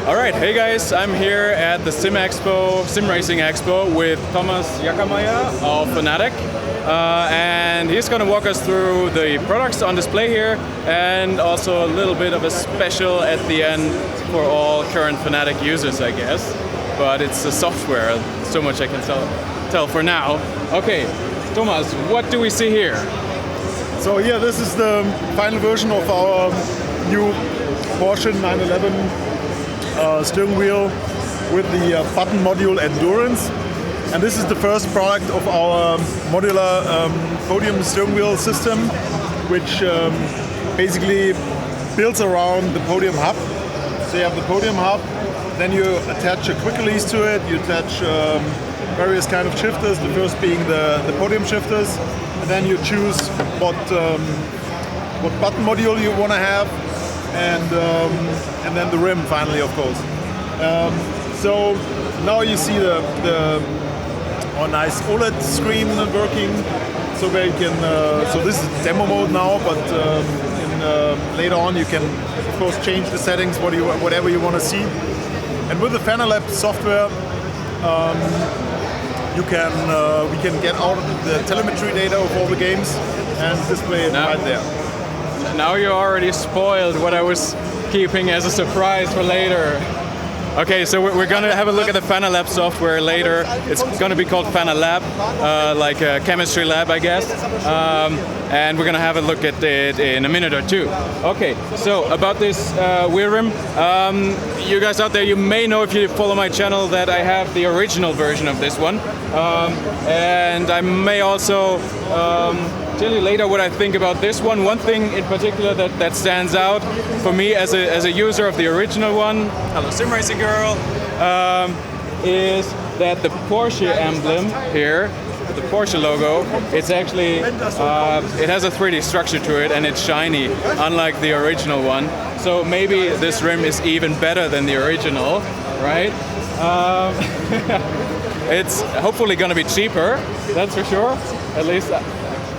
All right, hey guys, I'm here at the Sim Expo, Sim Racing Expo with Thomas Jackermeier of Fanatec. And he's going to walk us through the products on display here and also a little bit of a special at the end for all current Fanatec users, I guess. But it's the software, so much I can tell for now. Okay, Thomas, what do we see here? So yeah, this is the final version of our new Porsche 911 steering wheel with the button module Endurance. And this is the first product of our modular podium steering wheel system, which basically builds around the podium hub. So you have the podium hub, then you attach a quick release to it, you attach various kind of shifters, the first being the podium shifters, and then you choose what button module you want to have, and then the rim finally, of course. So now you see the nice OLED screen working. So where you can so this is demo mode now, but later on you can of course change the settings whatever you want to see. And with the Fanatec software, we can get out the telemetry data of all the games and display it right there. Now you already spoiled what I was keeping as a surprise for later. Okay, so we're going to have a look at the Fanatec software later. It's going to be called Fanatec, like a chemistry lab, I guess. And we're going to have a look at it in a minute or two. Okay, so about this wheel rim, you guys out there, you may know if you follow my channel that I have the original version of this one. And I may also tell you later what I think about this one. One thing in particular that stands out for me as a user of the original one, hello Sim Racing girl, is that the Porsche emblem here, the Porsche logo, it's actually, it has a 3D structure to it and it's shiny, unlike the original one. So maybe this rim is even better than the original, right? It's hopefully going to be cheaper, that's for sure, at least.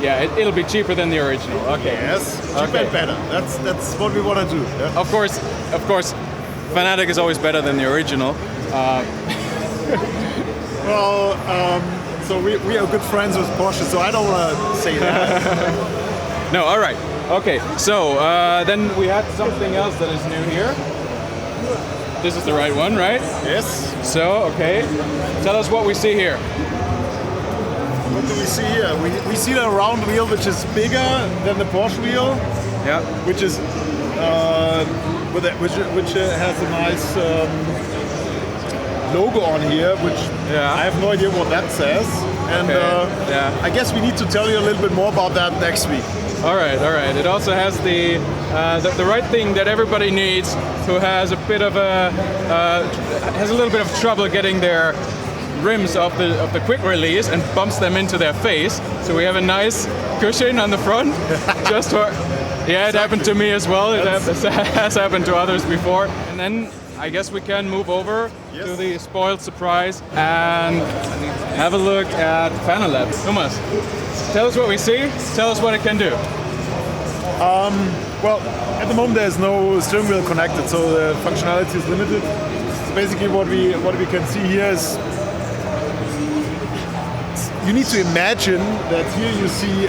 Yeah, it'll be cheaper than the original. Okay. Yes, cheaper and better. That's what we want to do. Yeah? Of course, Fanatec is always better than the original. Well, so we are good friends with Porsche, so I don't want to say that. No, all right. Okay, so then we had something else that is new here. This is the right one, right? Yes. So, okay, tell us what we see here. What do we see here? We see the round wheel, which is bigger than the Porsche wheel. Yeah. Which is which has a nice logo on here, which I have no idea what that says. And I guess we need to tell you a little bit more about that next week. All right. It also has the right thing that everybody needs who has a bit of has a little bit of trouble getting their rims of the quick release and bumps them into their face. So we have a nice cushion on the front. Just for, yeah, it happened to me as well. It has happened to others before. And then I guess we can move over to the spoiled surprise and have a look at Fanatec. Thomas, tell us what we see. Tell us what it can do. Well, at the moment there's no steering wheel connected, so the functionality is limited. So basically what we can see here is you need to imagine that here you see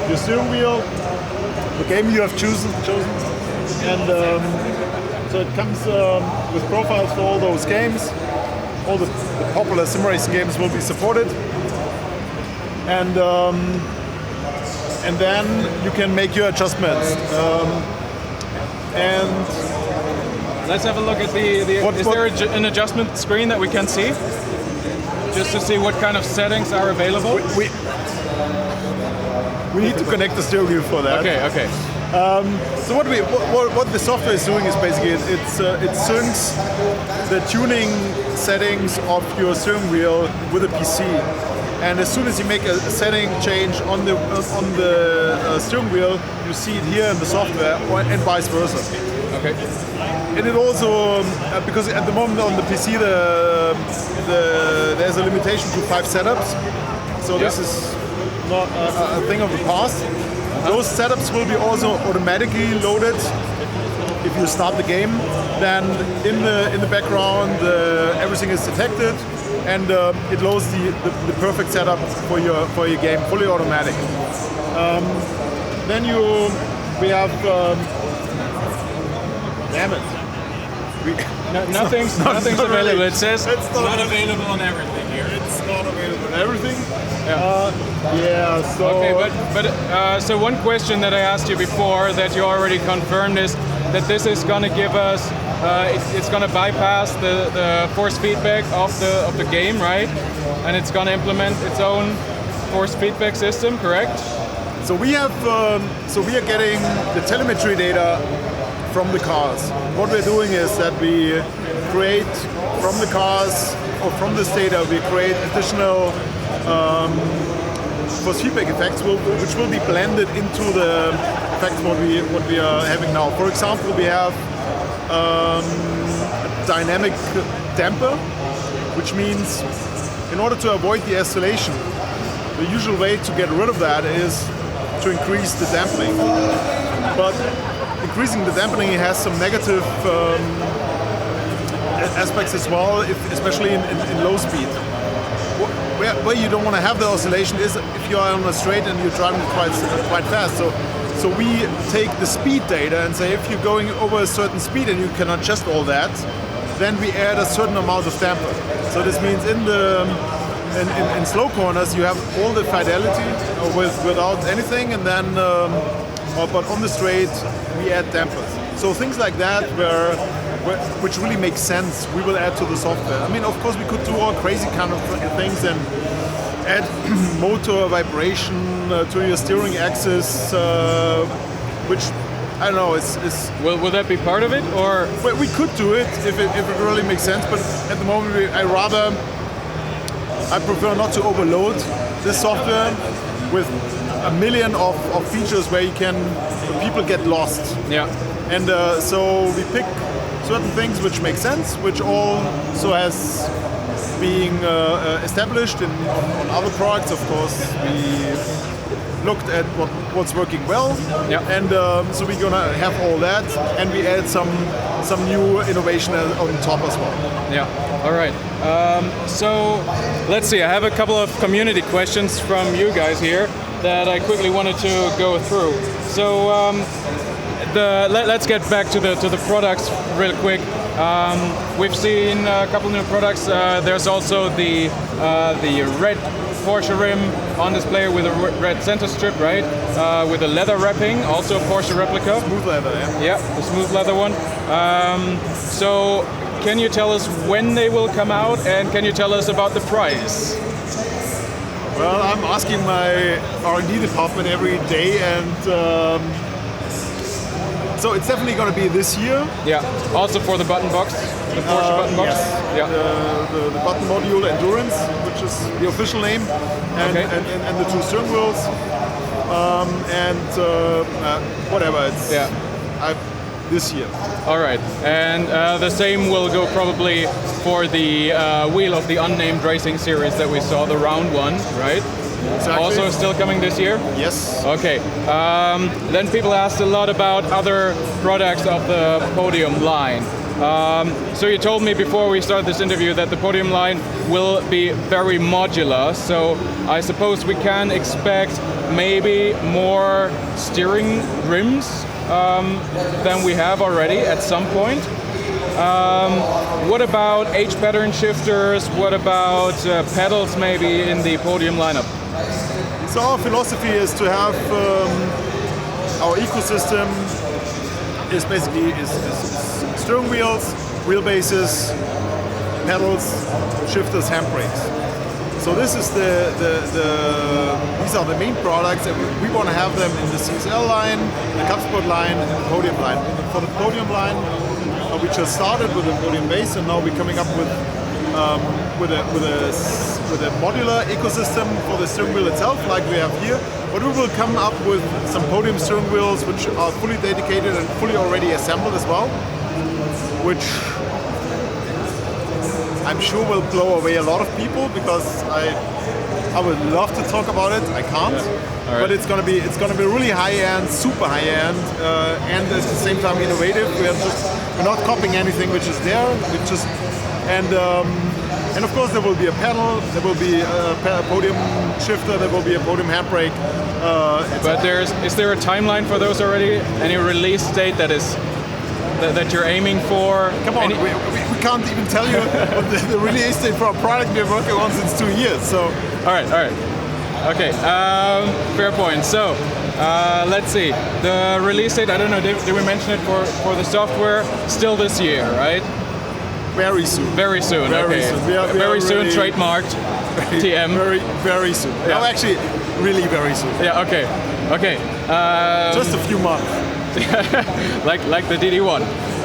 your steering wheel, the game you have chosen, and so it comes with profiles for all those games. All the popular sim racing games will be supported, and then you can make your adjustments. And let's have a look at is there an adjustment screen that we can see? Just to see what kind of settings are available? We need to connect the steering wheel for that. Okay. So what the software is doing is basically it syncs the tuning settings of your steering wheel with a PC. And as soon as you make a setting change on the steering wheel, you see it here in the software, and vice versa. Okay. And it also, because at the moment on the PC there's a limitation to 5 setups, so this is not a thing of the past. Those setups will be also automatically loaded if you start the game. then in the background everything is detected, and it loads the perfect setup for your game, fully automatic. Then we have damn it. Nothing's available. Really. It says it's not available on everything here. It's not available on everything. Yeah. So. Okay, but so one question that I asked you before that you already confirmed is that this is going to give us. It's going to bypass the force feedback of the game, right? And it's going to implement its own force feedback system, correct? So we are getting the telemetry data from the cars. What we're doing is that we create from the cars, or from this data, we create additional force feedback effects, which will be blended into the effects what we are having now. For example, we have a dynamic damper, which means in order to avoid the oscillation, the usual way to get rid of that is to increase the dampening. But increasing the dampening has some negative aspects as well, especially in low speed. Where you don't want to have the oscillation is if you are on a straight and you're driving quite fast. So we take the speed data and say if you're going over a certain speed and you can adjust all that, then we add a certain amount of damper. So this means in slow corners you have all the fidelity without anything, and then but on the straight we add dampers. So things like that which really makes sense, we will add to the software. I mean, of course we could do all crazy kind of things and add motor vibration to your steering axis, which I don't know. Will that be part of it, or? Well, we could do it if it really makes sense, but at the moment I prefer not to overload this software with a million of features where people get lost. Yeah. And so we pick certain things which make sense, which also has being established on other products. Of course, we looked at what's working well, and so we're gonna have all that, and we add some new innovation on top as well. Yeah. All right. So let's see. I have a couple of community questions from you guys here that I quickly wanted to go through. So let's get back to the products real quick. We've seen a couple new products. There's also the red Porsche rim on display with a red center strip, right? With a leather wrapping, also a Porsche replica. Smooth leather, yeah. Yeah, the smooth leather one. So can you tell us when they will come out, and can you tell us about the price? Well, I'm asking my R&D department every day, and so it's definitely going to be this year. Yeah. Also for the button box, the Porsche button box. Yes. Yeah. The button module Endurance, which is the official name, and, Okay. and the two steering wheels, whatever. It's this year. All right. And the same will go probably for the wheel of the unnamed racing series that we saw, the round one, right? Exactly. Also still coming this year? Yes. Okay. Then people asked a lot about other products of the Podium line. So you told me before we started this interview that the Podium line will be very modular. So I suppose we can expect maybe more steering rims than we have already at some point. What about H-pattern shifters? What about pedals maybe in the Podium lineup? So our philosophy is to have our ecosystem is basically is steering wheels, wheelbases, pedals, shifters, handbrakes. So this is these are the main products, and we want to have them in the CSL line, the Cup Sport line, and the Podium line. For the Podium line, we just started with the Podium base, and now we're coming up with a modular ecosystem for the steering wheel itself, like we have here. But we will come up with some Podium steering wheels which are fully dedicated and fully already assembled as well, which I'm sure will blow away a lot of people, because I would love to talk about it. I can't. Right. But it's gonna be really high end, super high end, and at the same time innovative. We're not copying anything which is there. It's just and of course there will be a pedal, there will be a podium shifter, there will be a podium handbrake. But is there a timeline for those already? Any release date that you're aiming for? Come on, we can't even tell you what the release date for a product we're working on since 2 years. So. All right. Okay, fair point. So, let's see. The release date, I don't know, did we mention it for the software? Still this year, right? Very soon. Very soon, very okay. Soon. We are very soon, really trademarked, TM. Very soon. Yeah. No, actually, really very soon. Yeah, okay. Just a few months. like the DD1.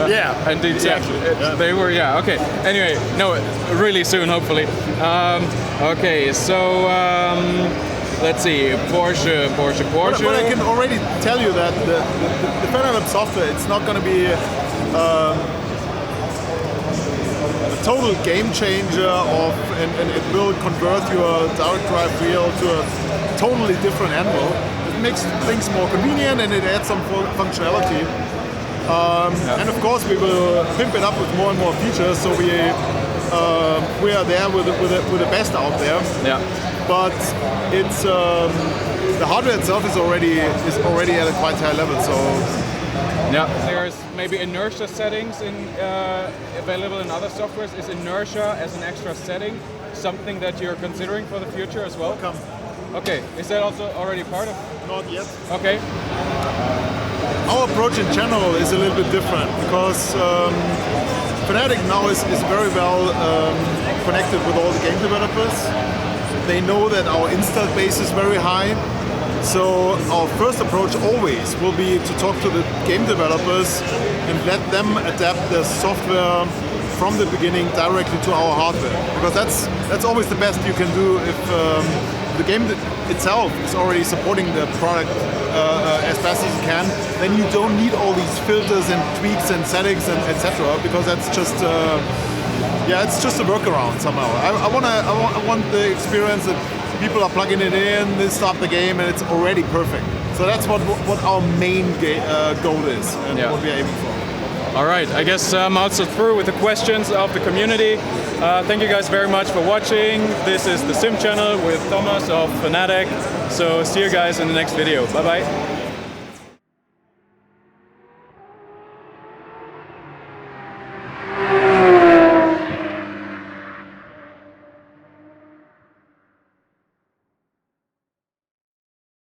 Yeah, and exactly. Yeah, they were, okay. Anyway, no, really soon, hopefully. Okay, so let's see, Porsche. But I can already tell you that the Fanatec software, it's not going to be a total game changer and it will convert your direct drive wheel to a totally different animal. It makes things more convenient and it adds some functionality. And of course we will pimp it up with more and more features, so we are there with the best out there. Yeah. But it's the hardware itself is already at a quite high level. So yeah, there's maybe inertia settings available in other softwares. Is inertia as an extra setting something that you're considering for the future as well? Okay, is that also already part of? Not yet. Okay. Our approach in general is a little bit different because Fanatec now is very well connected with all the game developers. They know that our install base is very high. So our first approach always will be to talk to the game developers and let them adapt their software from the beginning directly to our hardware. Because that's always the best you can do if the game itself is already supporting the product as best as you can. Then you don't need all these filters and tweaks and settings and etc. Because that's just it's just a workaround somehow. I want the experience that people are plugging it in, they start the game, and it's already perfect. So that's what our main goal is and what we're aiming for. All right, I guess I'm also through with the questions of the community. Thank you guys very much for watching. This is the Sim channel with Thomas of Fanatec. So see you guys in the next video. Bye bye.